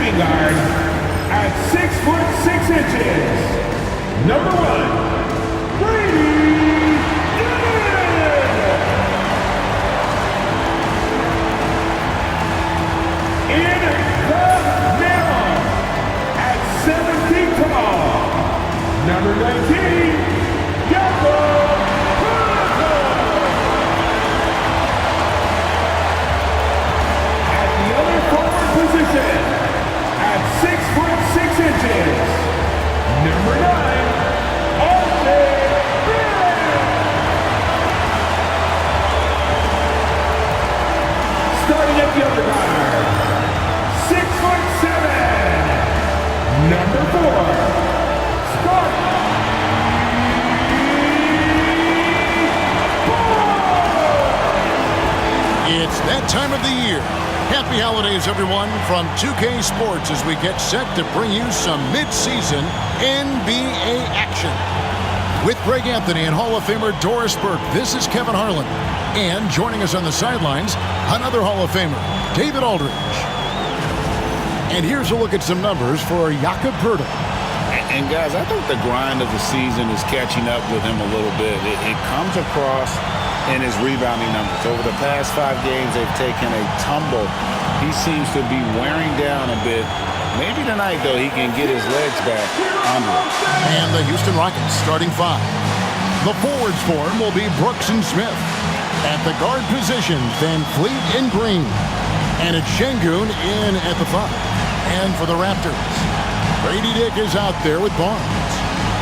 shooting guard at 6'6" number 1, Brady Dunn. In the middle at 7 feet tall, number 19, Jakob. Position at 6'6", number 9, starting at the other guard, 6'7", number 4, It's that time of the year. Happy holidays, everyone, from 2K Sports as we get set to bring you some mid-season NBA action. With Greg Anthony and Hall of Famer Doris Burke, this is Kevin Harlan. And joining us on the sidelines, another Hall of Famer, David Aldridge. And here's a look at some numbers for Jakob Poeltl. And guys, I think the grind of the season is catching up with him a little bit. It comes across in his rebounding numbers. Over the past 5 games, they've taken a tumble. He seems to be wearing down a bit. Maybe tonight, though, he can get his legs back under it. And the Houston Rockets starting 5. The forwards for him will be Brooks and Smith. At the guard position, Van Fleet and Green. And it's Şengün in at the 5. And for the Raptors, Brady Dick is out there with Barnes.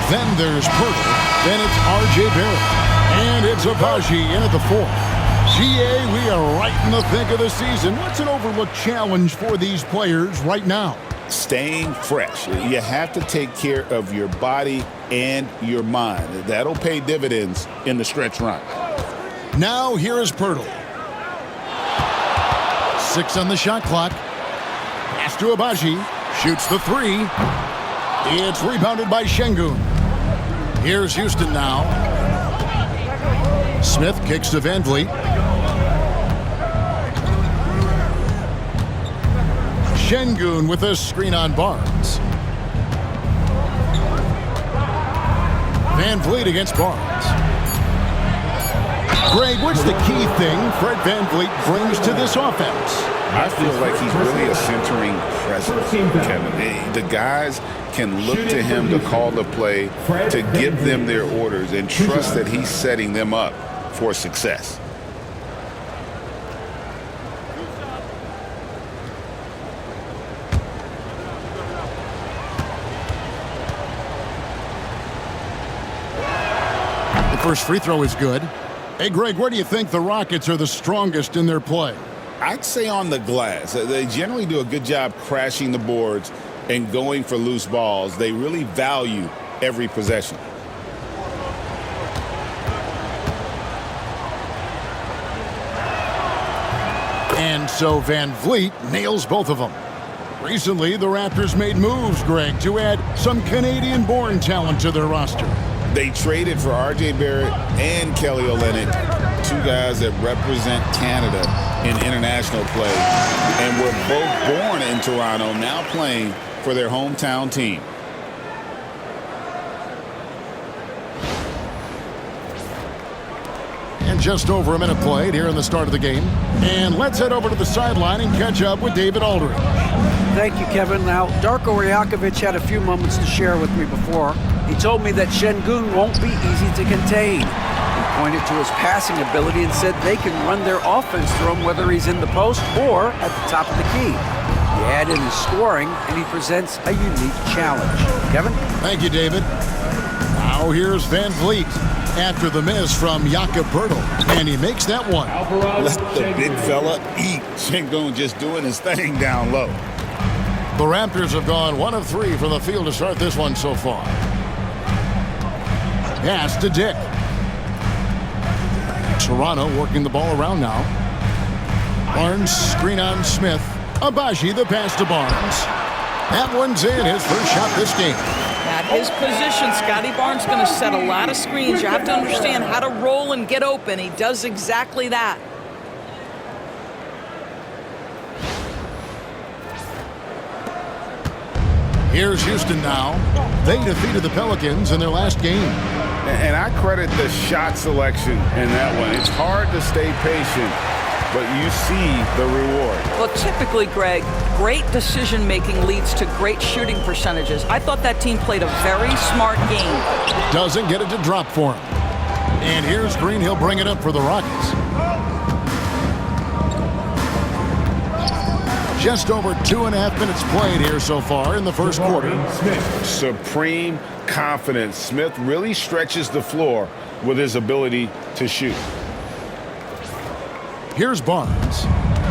Then there's Poeltl. Then it's R.J. Barrett. And it's Agbaji in at the 4. GA, we are right in the thick of the season. What's an overlooked challenge for these players right now? Staying fresh. You have to take care of your body and your mind. That'll pay dividends in the stretch run. Now here is Poeltl. 6 on the shot clock. Pass to Agbaji. Shoots the 3. It's rebounded by Şengün. Here's Houston now. Smith kicks to Van Vliet. Şengün with a screen on Barnes. Van Vliet against Barnes. Greg, what's the key thing Fred Van Vliet brings to this offense? I feel like he's really a centering presence, Kevin. The guys can look to him to call the play, to give them their orders, and trust that he's setting them up for success. The first free throw is good. Hey, Greg, where do you think the Rockets are the strongest in their play? I'd say on the glass. They generally do a good job crashing the boards and going for loose balls. They really value every possession. And so Van Vliet nails both of them. Recently, the Raptors made moves, Greg, to add some Canadian-born talent to their roster. They traded for R.J. Barrett and Kelly Olynyk, 2 guys that represent Canada in international play, and were both born in Toronto, now playing for their hometown team. And just over a minute played here in the start of the game. And let's head over to the sideline and catch up with David Aldridge. Thank you, Kevin. Now, Darko Rajakovic had a few moments to share with me before. He told me that Şengün won't be easy to contain. He pointed to his passing ability and said they can run their offense through him whether he's in the post or at the top of the key. He added his scoring, and he presents a unique challenge. Kevin? Thank you, David. Now here's Van Vliet after the miss from Jakob Poeltl, and he makes that one. Let the big fella eat. Şengün just doing his thing down low. The Raptors have gone 1 of 3 from the field to start this one so far. Pass to Dick. Toronto working the ball around now. Barnes screen on Smith. Agbaji the pass to Barnes. That one's in, his first shot this game. At his position, Scotty Barnes going to set a lot of screens. You have to understand how to roll and get open. He does exactly that. Here's Houston now. They defeated the Pelicans in their last game. And I credit the shot selection in that one. It's hard to stay patient, but you see the reward. Well, typically, Greg, great decision-making leads to great shooting percentages. I thought that team played a very smart game. Doesn't get it to drop for him. And here's Green. He'll bring it up for the Rockets. Just over 2.5 minutes played here so far in the first quarter. Supreme confidence. Smith really stretches the floor with his ability to shoot. Here's Barnes.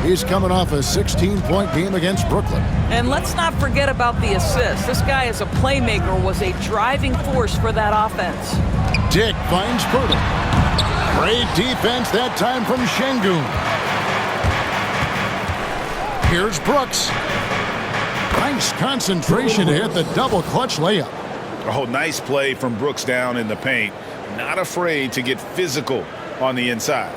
He's coming off a 16-point game against Brooklyn. And let's not forget about the assist. This guy as a playmaker was a driving force for that offense. Dick finds Pirtle. Great defense that time from Şengün. Here's Brooks. Nice concentration to hit the double clutch layup. Oh, nice play from Brooks down in the paint. Not afraid to get physical on the inside.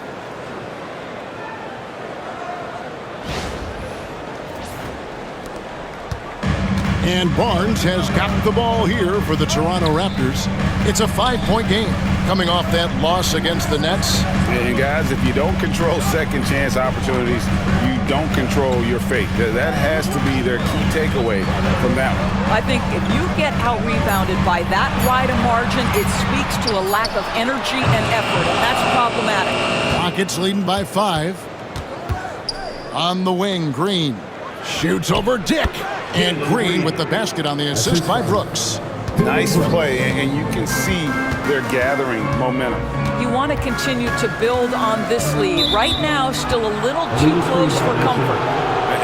And Barnes has got the ball here for the Toronto Raptors. It's a 5-point game coming off that loss against the Nets. And guys, if you don't control second chance opportunities, you don't control your fate. That has to be their key takeaway from that one. I think if you get out-rebounded by that wide a margin, it speaks to a lack of energy and effort, and that's problematic. Rockets leading by 5. On the wing, Green shoots over Dick. And Green with the basket on the assist by Brooks. Nice play, and you can see they're gathering momentum. You want to continue to build on this lead. Right now, still a little too close for comfort.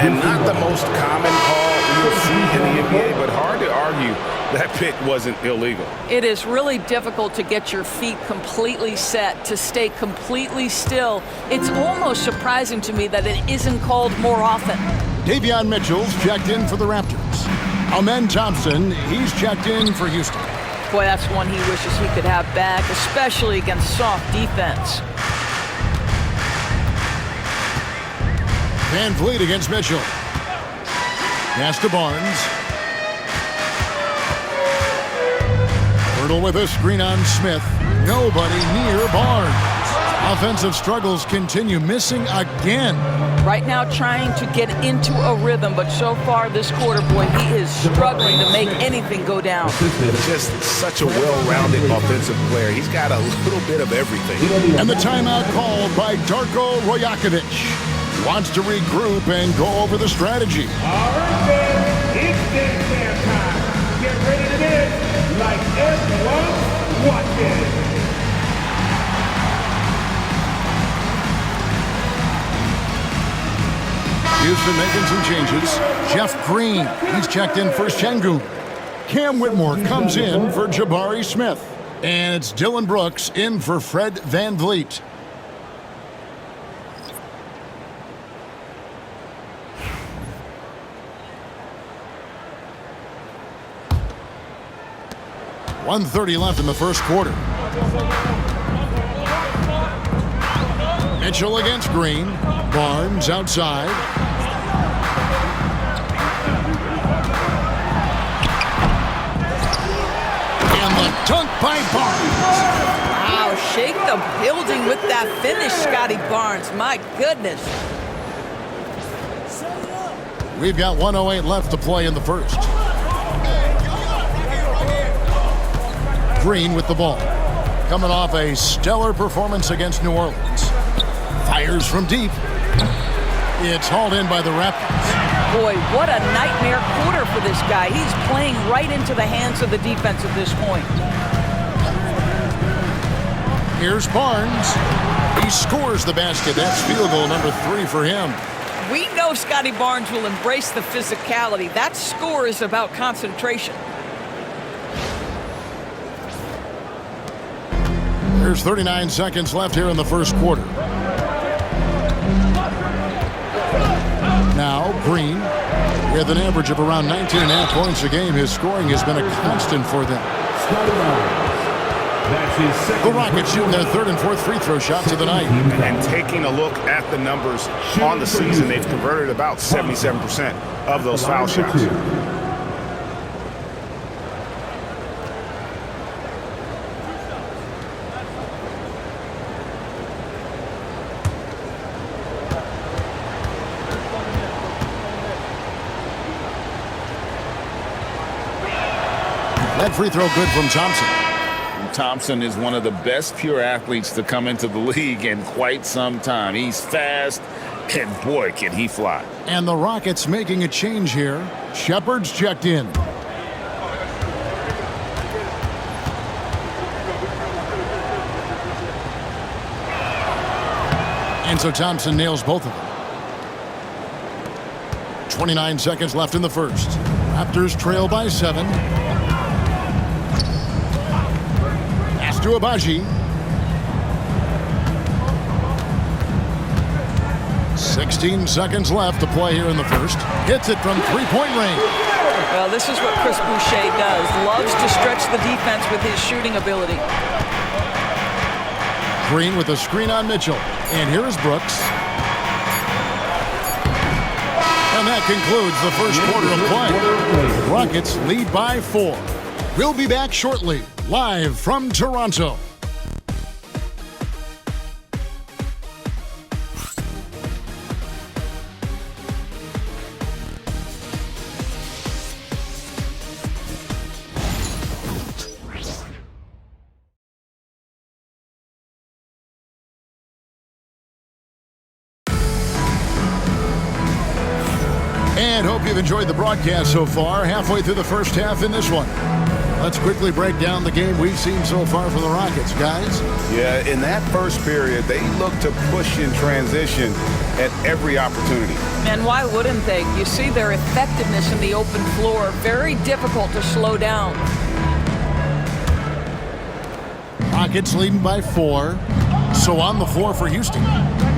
And not the most common call you'll see in the NBA, but hard to argue that pick wasn't illegal. It is really difficult to get your feet completely set, to stay completely still. It's almost surprising to me that it isn't called more often. Davion Mitchell's checked in for the Raptors. Amen Thompson, he's checked in for Houston. Boy, that's one he wishes he could have back, especially against soft defense. Van Vliet against Mitchell. Pass to Barnes. Pirtle with a screen on Smith. Nobody near Barnes. Offensive struggles continue, missing again. Right now trying to get into a rhythm, but so far this quarter, boy, he is struggling to make anything go down. Just such a well-rounded offensive player. He's got a little bit of everything. And the timeout called by Darko Rajakovic. Wants to regroup and go over the strategy. All right, man. It's dance jam time. Get ready to dance like everyone's watching. Houston making some changes. Jeff Green, he's checked in for Şengün. Cam Whitmore comes in for Jabari Smith. And it's Dylan Brooks in for Fred Van Vliet. .130 left in the first quarter. Mitchell against Green. Barnes outside. And the dunk by Barnes. Wow, shake the building with that finish, Scotty Barnes. My goodness. We've got 1:08 left to play in the first. Green with the ball. Coming off a stellar performance against New Orleans. Fires from deep. It's hauled in by the Raptors. Boy, what a nightmare quarter for this guy. He's playing right into the hands of the defense at this point. Here's Barnes. He scores the basket. That's field goal number 3 for him. We know Scotty Barnes will embrace the physicality. That score is about concentration. There's 39 seconds left here in the first quarter. Now, Green, with an average of around 19.5 points a game, his scoring has been a constant for them. The Rockets shooting their third and fourth free throw shots of the night. And taking a look at the numbers on the season, they've converted about 77% of those foul shots. That free throw good from Thompson. Thompson is one of the best pure athletes to come into the league in quite some time. He's fast, and boy, can he fly. And the Rockets making a change here. Shepard's checked in. And so Thompson nails both of them. 29 seconds left in the first. Raptors trail by 7. Pass to Abaji. 16 seconds left to play here in the first. Hits it from three-point range. Well, this is what Chris Boucher does. Loves to stretch the defense with his shooting ability. Green with a screen on Mitchell. And here is Brooks. And that concludes the first quarter of play. Rockets lead by 4. We'll be back shortly, live from Toronto. And hope you've enjoyed the broadcast so far. Halfway through the first half in this one. Let's quickly break down the game we've seen so far from the Rockets, guys. Yeah, in that first period, they looked to push in transition at every opportunity. And why wouldn't they? You see their effectiveness in the open floor. Very difficult to slow down. Rockets leading by 4. So on the floor for Houston.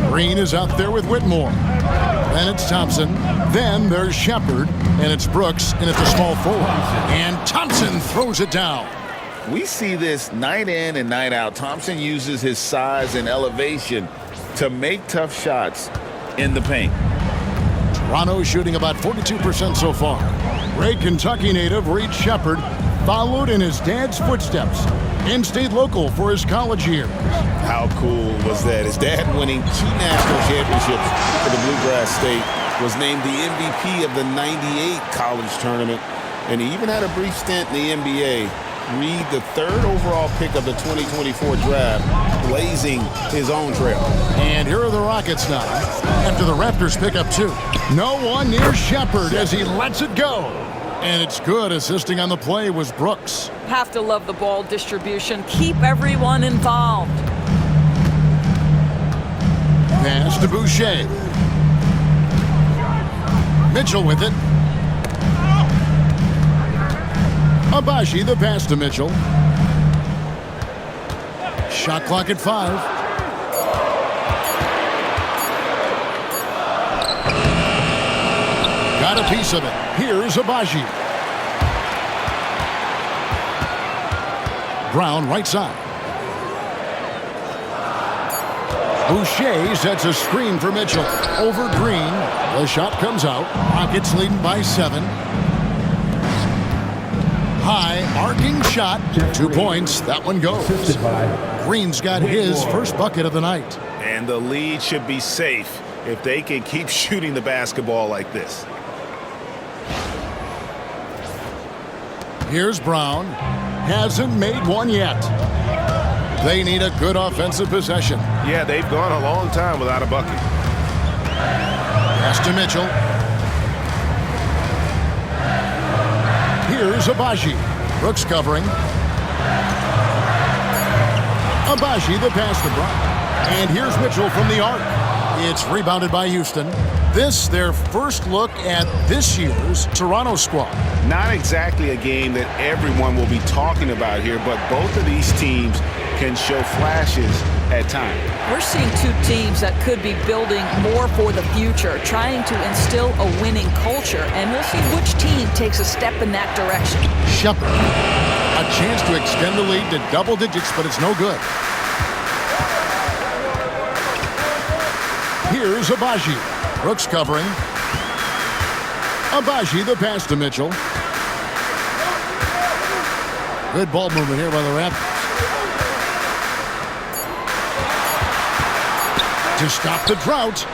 Green is out there with Whitmore. Then it's Thompson. Then there's Shepard. And it's Brooks. And it's a small forward. And Thompson throws it down. We see this night in and night out. Thompson uses his size and elevation to make tough shots in the paint. Toronto shooting about 42% so far. Great Kentucky native Reed Shepard followed in his dad's footsteps and stayed local for his college years. How cool was that? His dad winning 2 national championships for the Bluegrass State, was named the MVP of the '98 college tournament, and he even had a brief stint in the NBA. Reed, the 3rd overall pick of the 2024 draft, blazing his own trail. And here are the Rockets now, after the Raptors pick up 2. No one near Shepard as he lets it go. And it's good. Assisting on the play was Brooks. Have to love the ball distribution. Keep everyone involved. Pass to Boucher. Mitchell with it. Abaji the pass to Mitchell. Shot clock at 5. Got a piece of it. Here's Abaji. Brown right side. Boucher sets a screen for Mitchell. Over Green. The shot comes out. Rockets leading by 7. High arcing shot. 2 points. That one goes. Green's got his first bucket of the night. And the lead should be safe if they can keep shooting the basketball like this. Here's Brown. Hasn't made one yet. They need a good offensive possession. Yeah, they've gone a long time without a bucket. Pass to Mitchell. Here's Abaji. Brooks covering. Abaji the pass to Brown. And here's Mitchell from the arc. It's rebounded by Houston. This, their first look at this year's Toronto squad. Not exactly a game that everyone will be talking about here, but both of these teams can show flashes at times. We're seeing 2 teams that could be building more for the future, trying to instill a winning culture, and we'll see which team takes a step in that direction. Shepard, a chance to extend the lead to double digits, but it's no good. Here's Abaji. Brooks covering. Abaji the pass to Mitchell. Good ball movement here by the Raptors. To stop the drought.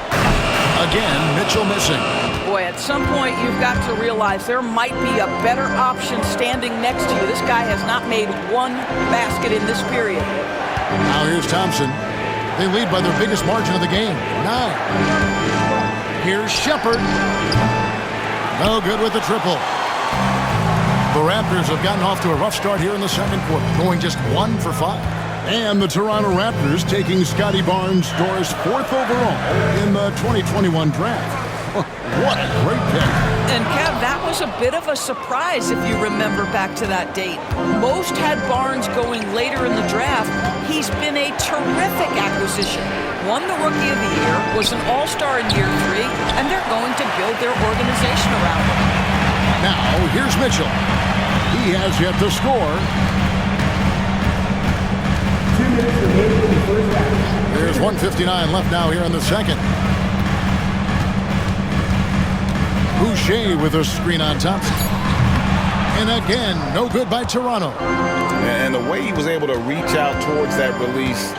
Again, Mitchell missing. Boy, at At some point, you've got to realize there might be a better option standing next to you. This guy has not made one basket in this period. Now here's Thompson. They lead by their biggest margin of the game, 9. Here's Shepard. No good with the triple. The Raptors have gotten off to a rough start here in the second quarter, going just 1 for 5. And the Toronto Raptors taking Scotty Barnes' 4th overall in the 2021 draft. What a great pick. And Kev, that was a bit of a surprise if you remember back to that date. Most had Barnes going later in the draft. He's been a terrific acquisition. Won the Rookie of the Year, was an All-Star in year 3, and they're going to build their organization around him. Now, here's Mitchell. He has yet to score. 2 minutes remaining in the first half. There's 1:59 left now here in the second. Boucher with a screen on Thompson. And again, no good by Toronto. And the way he was able to reach out towards that release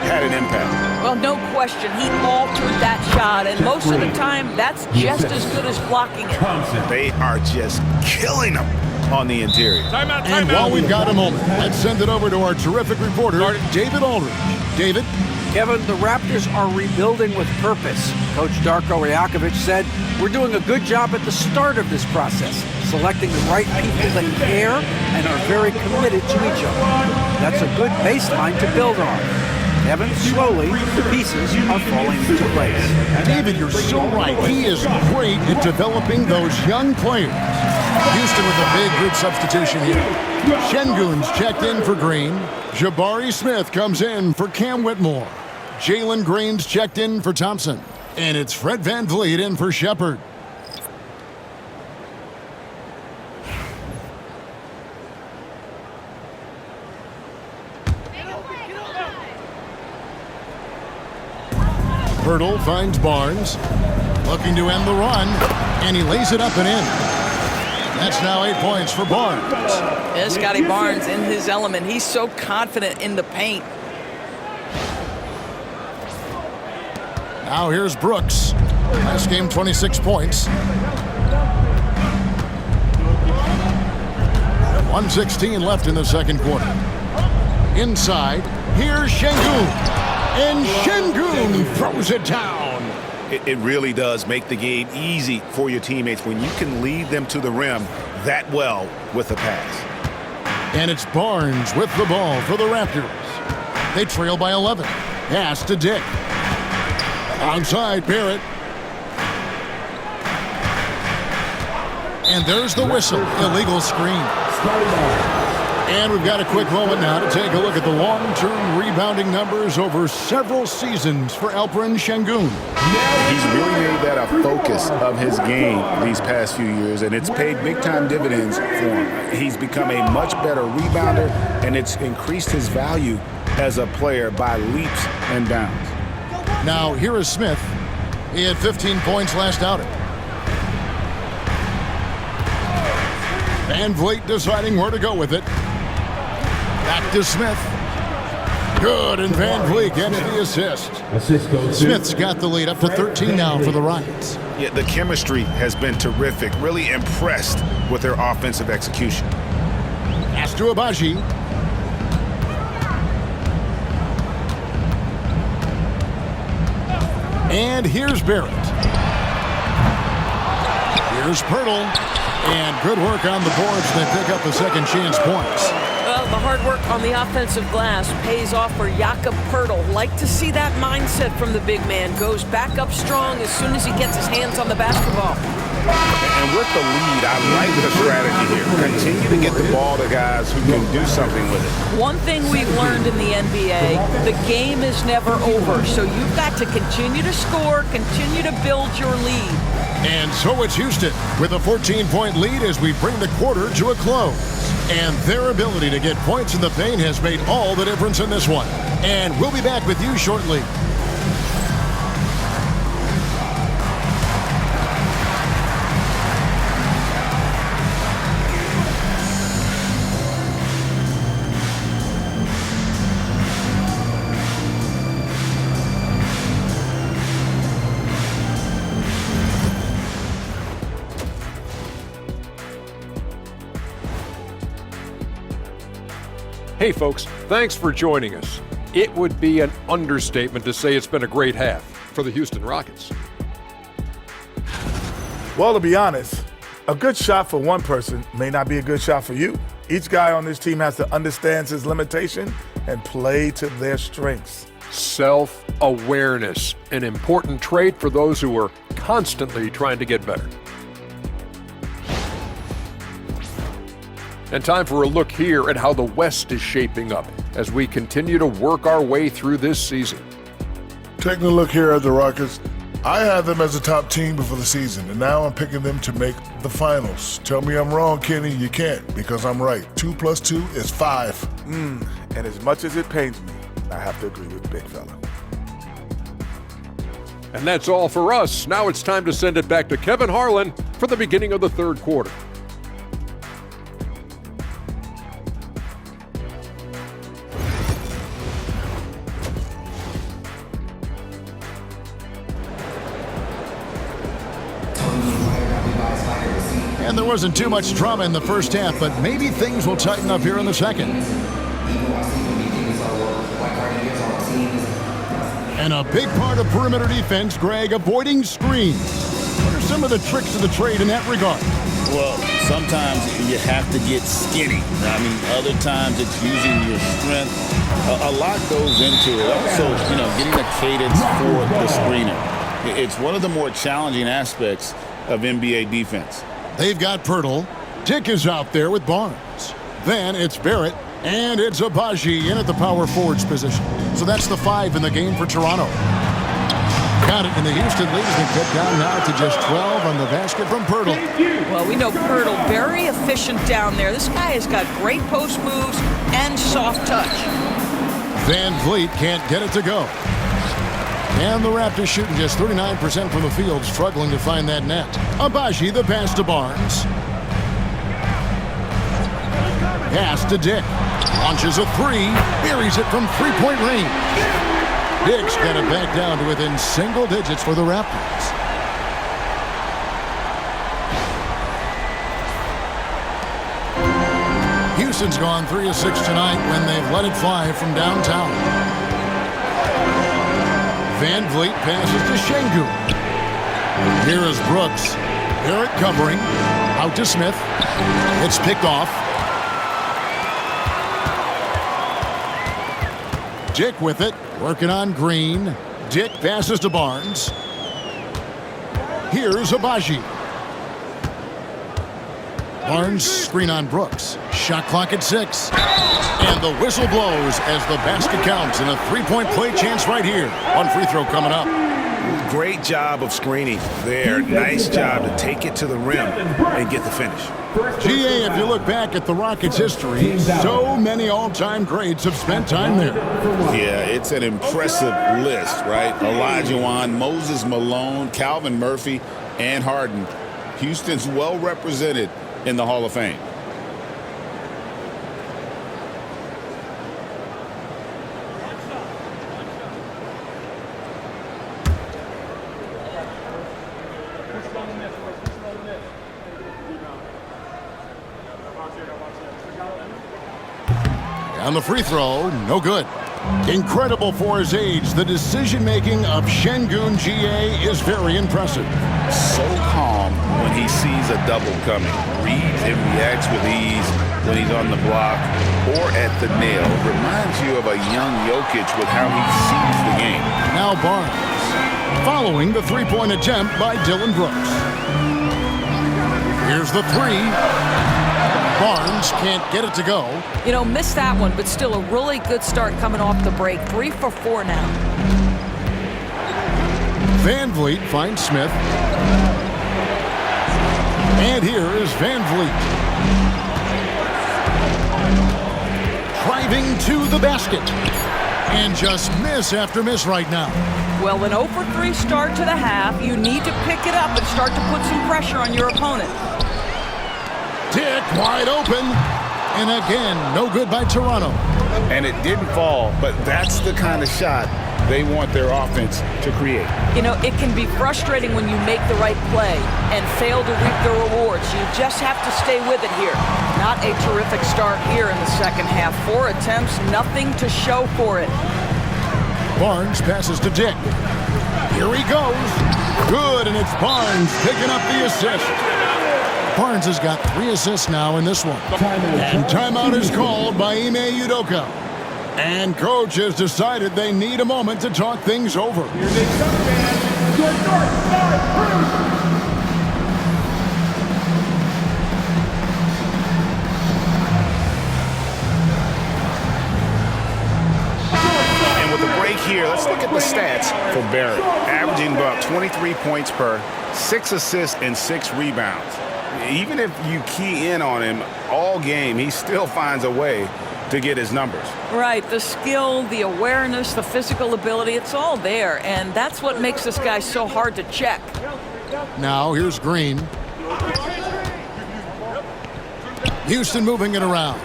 had an impact. Well, no question. He altered that shot, and most of the time, that's just as good as blocking it. They are just killing him on the interior. And while we've got a moment, let's send it over to our terrific reporter, David Aldridge. David? Kevin, the Raptors are rebuilding with purpose. Coach Darko Rajakovic said, "We're doing a good job at the start of this process, selecting the right people that care and are very committed to each other. That's a good baseline to build on." Kevin, slowly, the pieces are falling into place. David, you're so right. He is great at developing those young players. Houston with a big good substitution here. Şengün's checked in for Green. Jabari Smith comes in for Cam Whitmore. Jalen Green's checked in for Thompson. And it's Fred VanVleet in for Shepard. Hurdle finds Barnes. Looking to end the run. And he lays it up and in. That's now 8 points for Barnes. Yeah, Scotty Barnes in his element. He's so confident in the paint. Now here's Brooks. Last game, 26 points. 1:16 left in the second quarter. Inside, here's Şengün. And Şengün throws it down. It really does make the game easy for your teammates when you can lead them to the rim that well with a pass. And it's Barnes with the ball for the Raptors. They trail by 11. Pass to Dick. Outside, Barrett. And there's the whistle. Illegal screen. And we've got a quick moment now to take a look at the long-term rebounding numbers over several seasons for Alperen Şengün. He's really made that a focus of his game these past few years, and it's paid big-time dividends for him. He's become a much better rebounder, and it's increased his value as a player by leaps and bounds. Now, here is Smith. He had 15 points last outing. VanVleet deciding where to go with it. Back to Smith. Good, and VanVleet gets the assist. Smith's got the lead up to 13 now for the Rockets. Yeah, the chemistry has been terrific. Really impressed with their offensive execution. Pass to Abaji. And here's Barrett. Here's Pirtle. And good work on the boards. They pick up the second chance points. Well, the hard work on the offensive glass pays off for Jakob Pirtle. Like to see that mindset from the big man. Goes back up strong as soon as he gets his hands on the basketball. And with the lead, I like the strategy here. Continue to get the ball to guys who can do something with it. One thing we've learned in the NBA, the game is never over. So you've got to continue to score, continue to build your lead. And so it's Houston with a 14-point lead as we bring the quarter to a close. And their ability to get points in the paint has made all the difference in this one. And we'll be back with you shortly. Hey folks, thanks for joining us. It would be an understatement to say it's been a great half for the Houston Rockets. Well, to be honest, a good shot for one person may not be a good shot for you. Each guy on this team has to understand his limitation and play to their strengths. Self-awareness, an important trait for those who are constantly trying to get better. And time for a look here at how the West is shaping up as we continue to work our way through this season. Taking a look here at the Rockets, I had them as a top team before the season, and now I'm picking them to make the finals. Tell me I'm wrong, Kenny. You can't, because I'm right. 2 + 2 is 5. And as much as it pains me, I have to agree with the big fella. And that's all for us. Now it's time to send it back to Kevin Harlan for the beginning of the third quarter. And there wasn't too much drama in the first half, but maybe things will tighten up here in the second. And a big part of perimeter defense, Greg, avoiding screens. What are some of the tricks of the trade in that regard? Well, sometimes you have to get skinny. I mean, other times it's using your strength. A lot goes into it. Also, getting the cadence for the screener. It's one of the more challenging aspects of NBA defense. They've got Pirtle. Dick is out there with Barnes. Then it's Barrett, and it's Abaji in at the power forwards position. So that's the 5 in the game for Toronto. Got it in the Houston lead. They get down now to just 12 on the basket from Pirtle. Well, we know Pirtle, very efficient down there. This guy has got great post moves and soft touch. Van Vliet can't get it to go. And the Raptors shooting just 39% from the field, struggling to find that net. Abaji, the pass to Barnes. Pass to Dick. Launches a 3. Buries it from three-point range. Dick's got it back down to within single digits for the Raptors. Houston's gone 3 of 6 tonight when they've let it fly from downtown. Van Vliet passes to Şengün. Here is Brooks. Barrett covering. Out to Smith. It's picked off. Dick with it. Working on Green. Dick passes to Barnes. Here's Abaji. Barnes screen on Brooks. Shot clock at 6. And the whistle blows as the basket counts and a 3-point play chance right here. One free throw coming up. Great job of screening there. Nice job to take it to the rim and get the finish. GA, if you look back at the Rockets' history, so many all-time greats have spent time there. Yeah, it's an impressive list, right? Olajuwon, Moses Malone, Calvin Murphy, and Harden. Houston's well represented in the Hall of Fame. On the free throw, no good. Incredible for his age. The decision-making of Şengün GA is very impressive. So calm when he sees a double coming. Reads and reacts with ease when he's on the block or at the nail. Reminds you of a young Jokic with how he sees the game. Now Barnes, following the three-point attempt by Dillon Brooks. Here's the 3. Barnes can't get it to go. Missed that one, but still a really good start coming off the break. 3 for 4 now. Van Vliet finds Smith. And here is Van Vliet. Driving to the basket. And just miss after miss right now. Well, an 0 for 3 start to the half. You need to pick it up and start to put some pressure on your opponent. Dick wide open. And again, no good by Toronto. And it didn't fall, but that's the kind of shot they want their offense to create. You know, it can be frustrating when you make the right play and fail to reap the rewards. You just have to stay with it here. Not a terrific start here in the second half. 4 attempts, nothing to show for it. Barnes passes to Dick. Here he goes. Good, and it's Barnes picking up the assist. Barnes has got 3 assists now in this one. And timeout is called by Ime Udoka. And coach has decided they need a moment to talk things over. Here they come, man. Your North Star Cruise. Here, let's look at the stats for Barrett. Averaging about 23 points per, 6 assists and 6 rebounds. Even if you key in on him all game, he still finds a way to get his numbers. Right, the skill, the awareness, the physical ability, it's all there. And that's what makes this guy so hard to check. Now here's Green. Houston moving it around.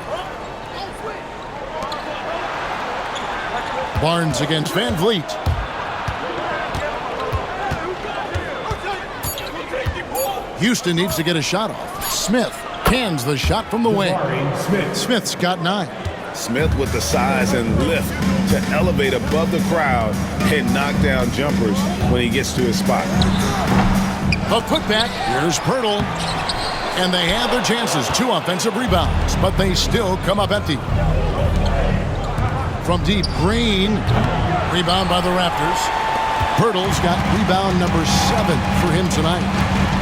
Barnes against Van Vliet. Houston needs to get a shot off. Smith cans the shot from the wing. Smith's got 9. Smith with the size and lift to elevate above the crowd and knock down jumpers when he gets to his spot. A putback. Here's Pirtle. And they have their chances. 2 offensive rebounds, but they still come up empty. From deep, Green. Rebound by the Raptors. Pirtle's got rebound number 7 for him tonight.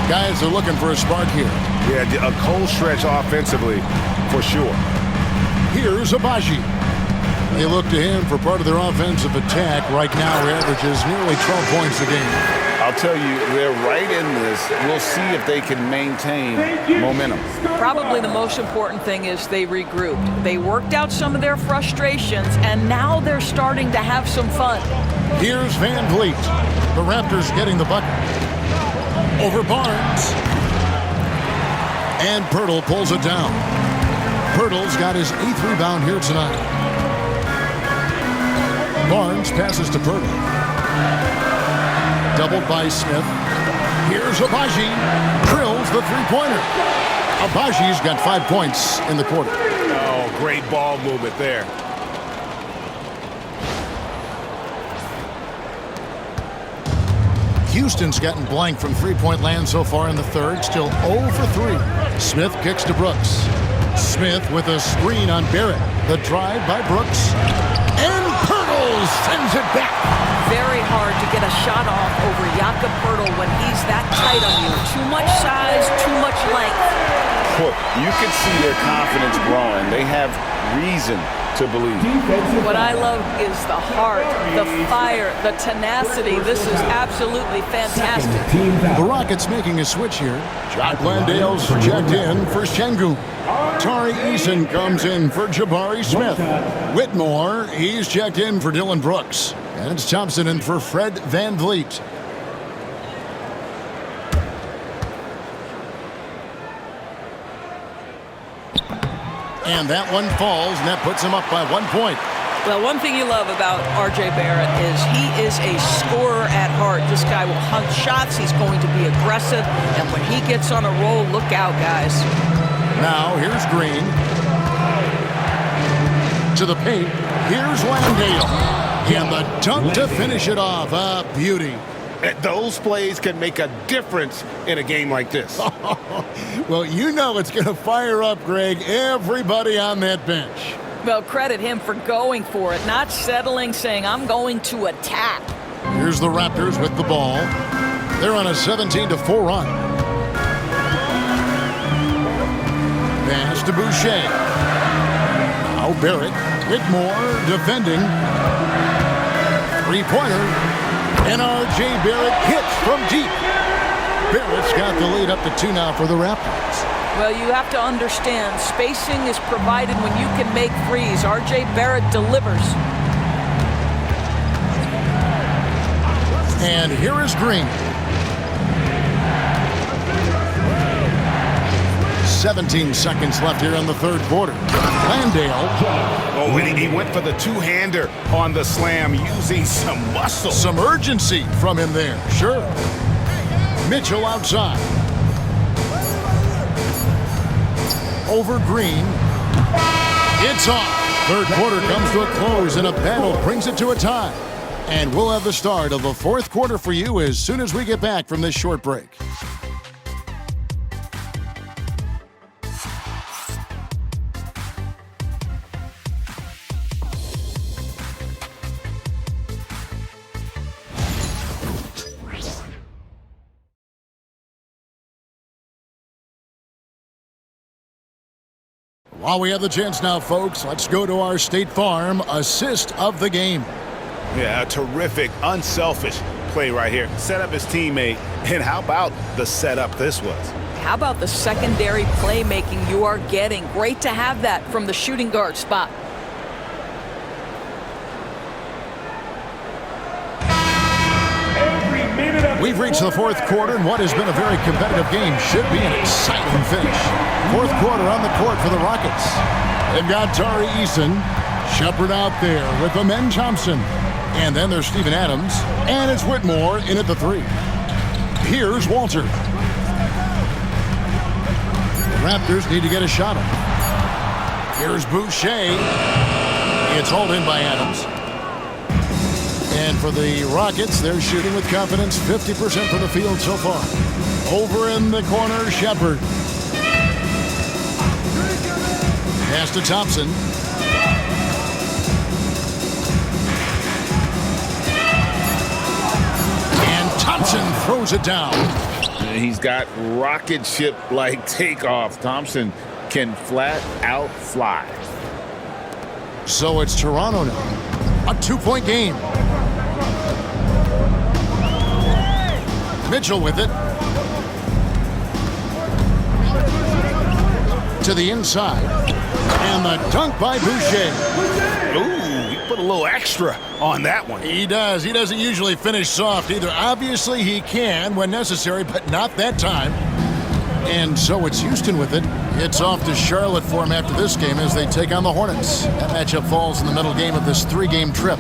Guys are looking for a spark here. Yeah, a cold stretch offensively for sure. Here's Abaji. They look to him for part of their offensive attack. Right now, he averages nearly 12 points a game. I'll tell you, they're right in this. We'll see if they can maintain momentum. Probably the most important thing is they regrouped. They worked out some of their frustrations, and now they're starting to have some fun. Here's Van Vliet. The Raptors getting the bucket. Over Barnes. And Pirtle pulls it down. Pirtle's got his 8th rebound here tonight. Barnes passes to Pirtle. Doubled by Smith. Here's Abaji. Drills the 3-pointer. Abaji's got 5 points in the quarter. Oh, great ball movement there. Houston's gotten blank from 3-point land so far in the third. Still 0 for 3. Smith kicks to Brooks. Smith with a screen on Barrett. The drive by Brooks. And Pirtle sends it back. Very hard to get a shot off over Jakob Pirtle when he's that tight on you. Too much size, too much length. Look, you can see their confidence growing. They have reason to believe. What I love is the heart, the fire, the tenacity. This is absolutely fantastic. The Rockets making a switch here. John Blandale's checked in for Şengün. Tari Eason comes in for Jabari Smith. Whitmore, he's checked in for Dylan Brooks. And it's Thompson in for Fred Van Vliet. And that one falls, and that puts him up by 1 point. Well, one thing you love about R.J. Barrett is he is a scorer at heart. This guy will hunt shots. He's going to be aggressive. And when he gets on a roll, look out, guys. Now, here's Green. To the paint. Here's Landale. And the dunk to finish it off. A beauty. Those plays can make a difference in a game like this. Well, you know it's going to fire up, Greg, everybody on that bench. Well, credit him for going for it, not settling, saying, I'm going to attack. Here's the Raptors with the ball. They're on a 17-4 run. Pass to Boucher. Now Barrett. Whitmore defending. 3-pointer. And R.J. Barrett hits from deep. Barrett's got the lead up to 2 now for the Raptors. Well, you have to understand, spacing is provided when you can make threes. R.J. Barrett delivers. And here is Green. 17 seconds left here in the third quarter. Landale. Oh, and he went for the two-hander on the slam using some muscle. Some urgency from him there, sure. Mitchell outside. Over Green. It's on. Third quarter comes to a close, and a battle brings it to a tie. And we'll have the start of the fourth quarter for you as soon as we get back from this short break. While we have the chance now, folks, let's go to our State Farm assist of the game. Yeah, a terrific, unselfish play right here. Set up his teammate, and how about the setup this was? How about the secondary playmaking you are getting? Great to have that from the shooting guard spot. We've reached the fourth quarter, and what has been a very competitive game should be an exciting finish. Fourth quarter on the court for the Rockets. They've got Tari Eason, Shepard out there with Amen Thompson. And then there's Steven Adams, and it's Whitmore in at the three. Here's Walter. The Raptors need to get a shot up. Here's Boucher. It's hauled in by Adams. And for the Rockets, they're shooting with confidence, 50% from the field so far. Over in the corner, Shepard. Pass to Thompson. And Thompson throws it down. He's got rocket ship-like takeoff. Thompson can flat out fly. So it's Toronto now. A 2-point game. Mitchell with it. To the inside. And the dunk by Boucher. Ooh, he put a little extra on that one. He does. He doesn't usually finish soft either. Obviously, he can when necessary, but not that time. And so it's Houston with it. It's off to Charlotte for him after this game as they take on the Hornets. That matchup falls in the middle game of this 3-game trip.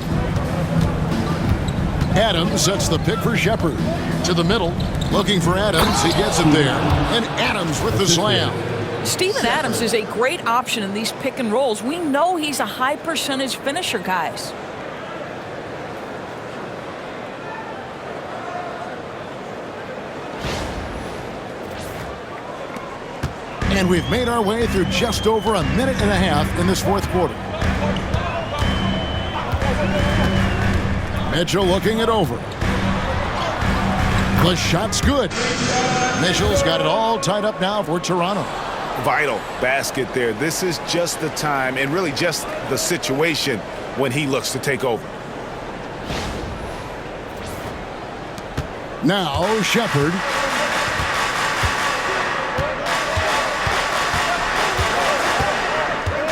Adams sets the pick for Shepard. To the middle, looking for Adams. He gets it there. And Adams with the slam. Steven Adams is a great option in these pick and rolls. We know he's a high percentage finisher, guys. And we've made our way through just over a minute and a half in this fourth quarter. Mitchell looking it over. The shot's good. Mitchell's got it all tied up now for Toronto. Vital basket there. This is just the time and really just the situation when he looks to take over. Now Shepard.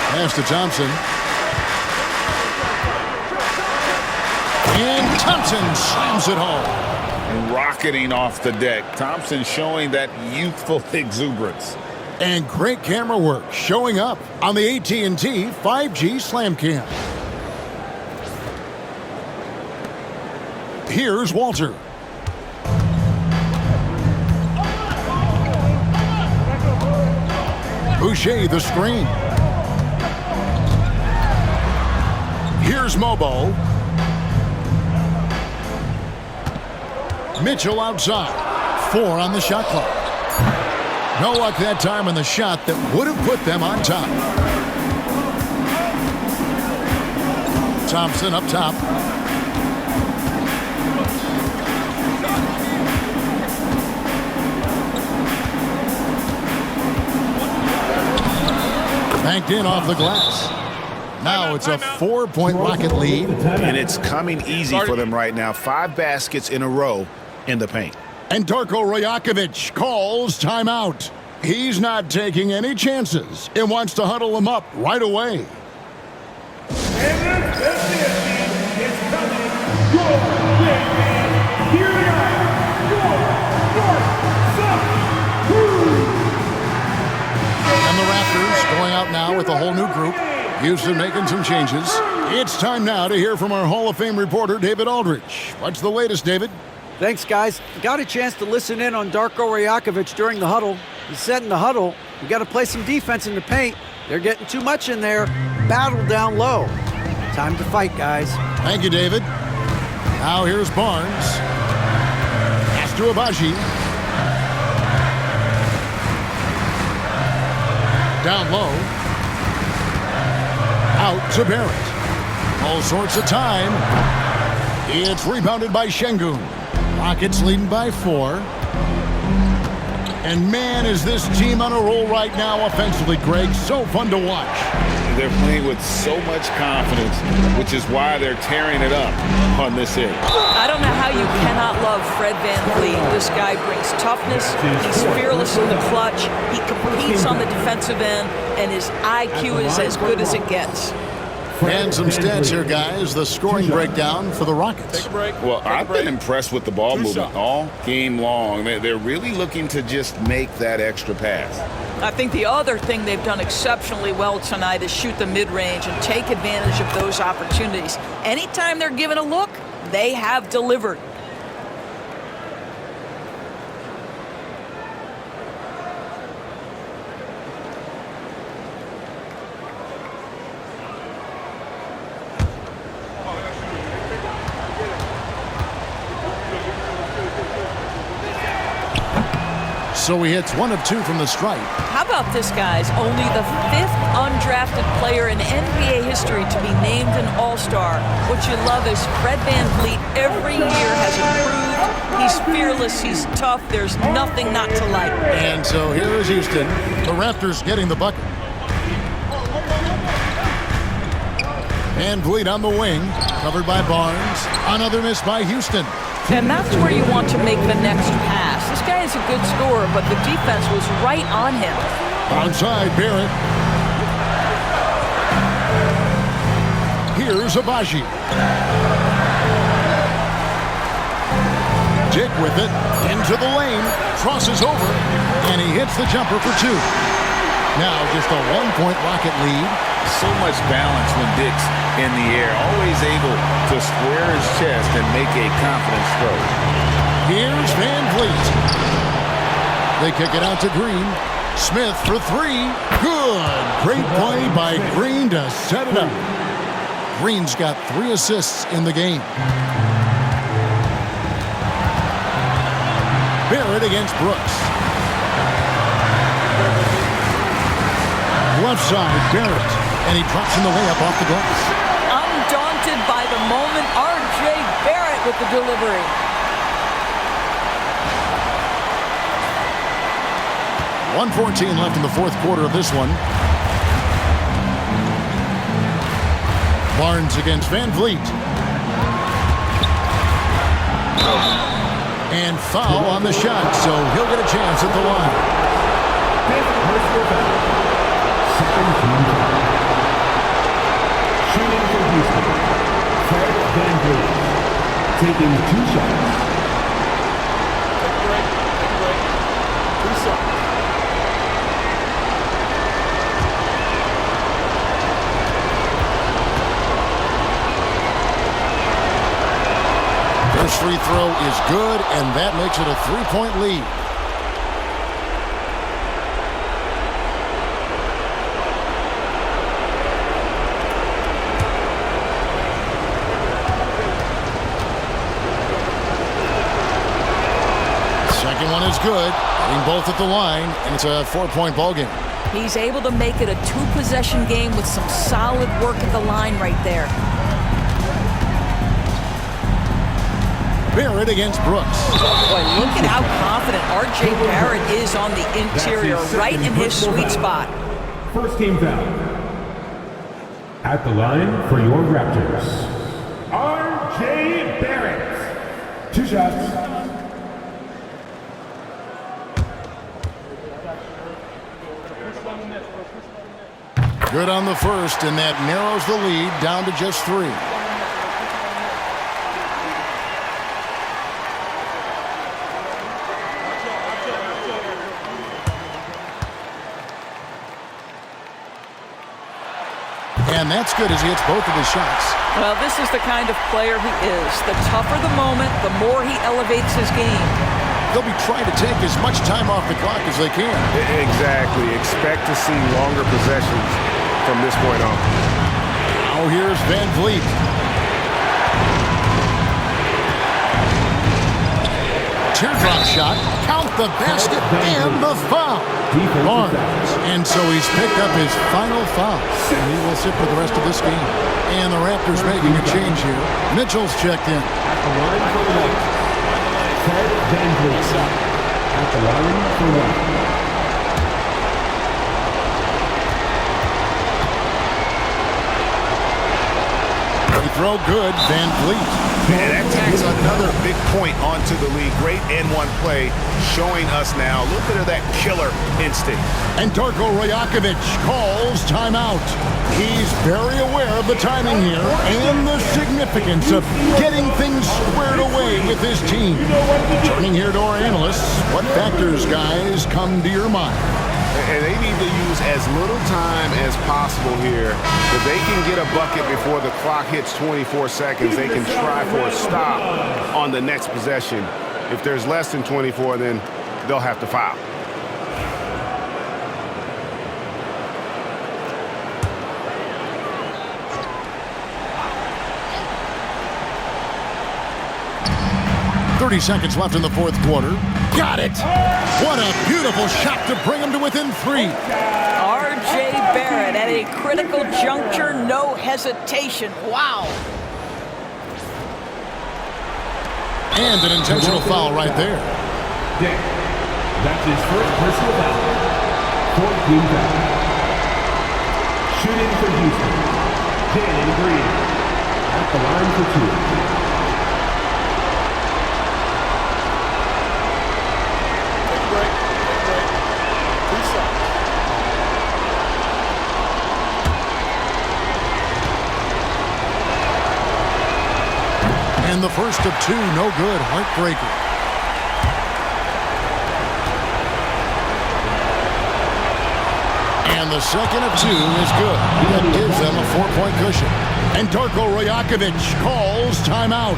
Pass to Thompson. And Thompson slams it home. Rocketing off the deck. Thompson showing that youthful exuberance. And great camera work showing up on the AT&T 5G Slam Cam. Here's Walter. Boucher the screen. Here's Mobo. Mitchell outside. 4 on the shot clock. No luck that time on the shot that would have put them on top. Thompson up top. Banked in off the glass. Now it's a 4-point Rocket lead. And it's coming easy for them right now. 5 baskets in a row in the paint. And Darko Rajakovic calls timeout. He's not taking any chances and wants to huddle them up right away. And the team is coming. Your big man. Here we are. Your North South Crew. And the Raptors going out now with a whole new group. Houston making some changes. It's time now to hear from our Hall of Fame reporter, David Aldridge. What's the latest, David? Thanks, guys. Got a chance to listen in on Darko Rajakovic during the huddle. He said in the huddle, we got to play some defense in the paint. They're getting too much in there. Battle down low. Time to fight, guys. Thank you, David. Now here's Barnes. Pass to Abaji. Down low. Out to Barrett. All sorts of time. It's rebounded by Şengün. Rockets leading by 4. And man, is this team on a roll right now offensively, Greg. So fun to watch. They're playing with so much confidence, which is why they're tearing it up on this end. I don't know how you cannot love Fred VanVleet. This guy brings toughness. He's fearless in the clutch. He competes on the defensive end, and his IQ is as good as it gets. And some stats here, guys. The scoring breakdown for the Rockets. Well, I've been impressed with the ball movement all game long. They're really looking to just make that extra pass. I think the other thing they've done exceptionally well tonight is shoot the mid-range and take advantage of those opportunities. Anytime they're given a look, they have delivered. So he hits 1 of 2 from the stripe. How about this, guys? Only the 5th undrafted player in NBA history to be named an All-Star. What you love is Fred VanVleet every year has improved. He's fearless. He's tough. There's nothing not to like. And so here is Houston. The Raptors getting the bucket. VanVleet on the wing. Covered by Barnes. Another miss by Houston. And that's where you want to make the next pass. This guy is a good scorer, but the defense was right on him. Onside, Barrett. Here's Abaji. Dick with it. Into the lane. Crosses over. And he hits the jumper for 2. Now just a 1-point Rocket lead. So much balance when Dick's in the air. Always able to square his chest and make a confident stroke. Here's VanVleet. They kick it out to Green. Smith for 3. Good. Great play by Green to set it up. Green's got 3 assists in the game. Barrett against Brooks. Left side, Barrett. And he drops in the layup off the glass. Undaunted by the moment, R.J. Barrett with the delivery. .114 left in the 4th quarter of this one. Barnes against VanVleet. And foul on the shot, so he'll get a chance at the line. Shooting for Houston, Fred VanVleet, taking 2 shots. First free throw is good, and that makes it a 3-point lead. Second one is good. Getting both at the line, and it's a 4-point ball game. He's able to make it a 2-possession game with some solid work at the line right there. Barrett against Brooks. Boy, look at how confident R.J. Barrett is on the interior, right in his sweet spot. First team foul. At the line for your Raptors, R.J. Barrett. 2 shots. Good on the first, and that narrows the lead down to just 3. And that's good as he hits both of his shots. Well, this is the kind of player he is. The tougher the moment, the more he elevates his game. They'll be trying to take as much time off the clock as they can. Exactly. Expect to see longer possessions from this point on. Now here's Van Vliet. Teardrop shot, count the basket and the foul. Barnes. And so he's picked up his final foul. And he will sit for the rest of this game. And the Raptors making a change here. Mitchell's checked in. At the line for one. Ted Van Vliet. At the line for one. Throw good, Van Vliet. And that tacks another big point onto the lead. Great N1 play, showing us now a little bit of that killer instinct. And Darko Rajakovic calls timeout. He's very aware of the timing here and the significance of getting things squared away with his team. Turning here to our analysts, what factors, guys, come to your mind? And they need to use as little time as possible here. If they can get a bucket before the clock hits 24 seconds, they can try for a stop on the next possession. If there's less than 24, then they'll have to foul. .30 seconds left in the fourth quarter. Got it! What a beautiful shot to bring him to within 3. R.J. Barrett at a critical juncture, no hesitation. Wow. And an intentional foul right there. Dick, that's his first personal foul. 14 foul. Shooting for Houston. Jalen Green. At the line for 2. And the first of 2, no good. Heartbreaker. And the second of 2 is good. That gives them a 4-point cushion. And Darko Rajakovic calls timeout.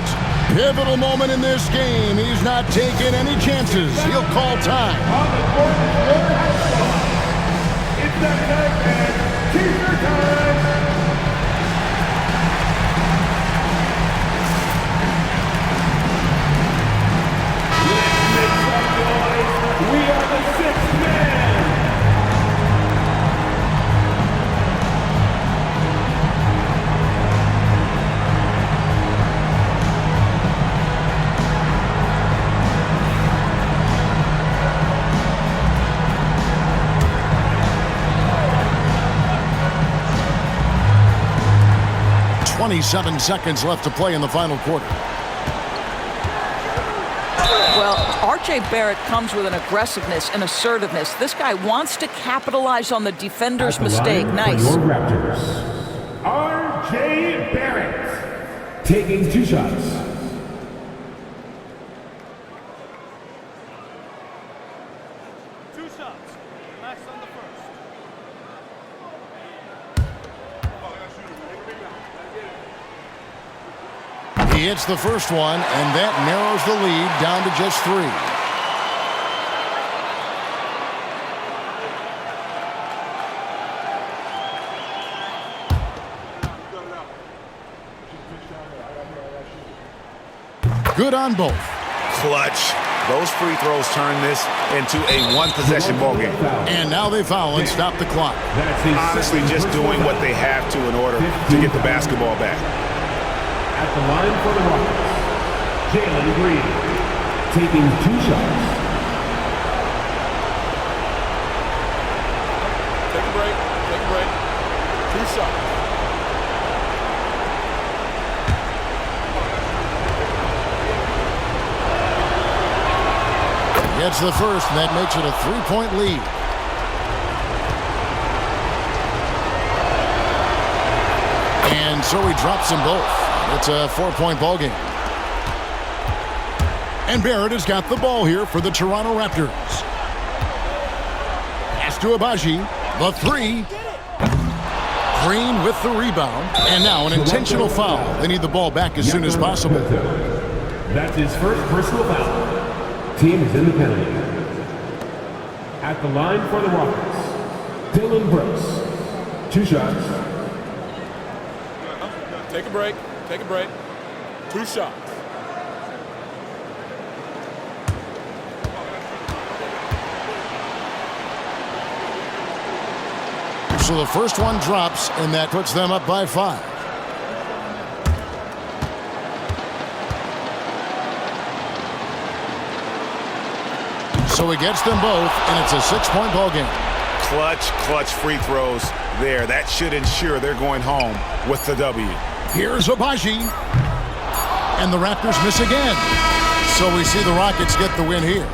Pivotal moment in this game. He's not taking any chances. He'll call time. It's that time, man. Teaser time. We are the sixth man. .27 seconds left to play in the final quarter. Well, R.J. Barrett comes with an aggressiveness and assertiveness. This guy wants to capitalize on the defender's mistake. Nice. Your Raptors. R.J. Barrett taking 2 shots. He hits the first one, and that narrows the lead down to just 3. Good on both. Clutch. Those free throws turn this into a one-possession ballgame. And now they foul and stop the clock. Honestly, just doing what they have to in order to get the basketball back. At the line for the Raptors, Jalen Green taking 2 shots. Take a break. 2 shots. Gets the first, and that makes it a 3-point lead. And so he drops them both. It's a 4-point ball game. And Barrett has got the ball here for the Toronto Raptors. Pass to Abaji. The 3. Green with the rebound. And now an intentional foul. They need the ball back as soon as possible. That's his first personal foul. Team is in the penalty. At the line for the Rockets, Dylan Brooks. 2 shots. Take a break. Take a break. 2 shots. So the first one drops, and that puts them up by 5. So he gets them both, and it's a 6-point ball game. Clutch free throws there. That should ensure they're going home with the W. Here's Abaji. And the Raptors miss again. So we see the Rockets get the win here.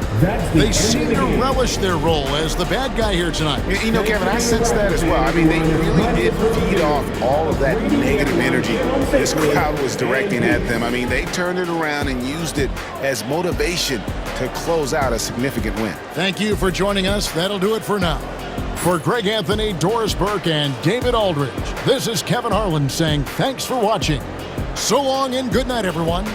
They seem to relish their role as the bad guy here tonight. You know, Kevin, I sense that as well. I mean, they really did feed off all of that negative energy this crowd was directing at them. I mean, they turned it around and used it as motivation to close out a significant win. Thank you for joining us. That'll do it for now. For Greg Anthony, Doris Burke, and David Aldridge, this is Kevin Harlan saying thanks for watching. So long and good night, everyone.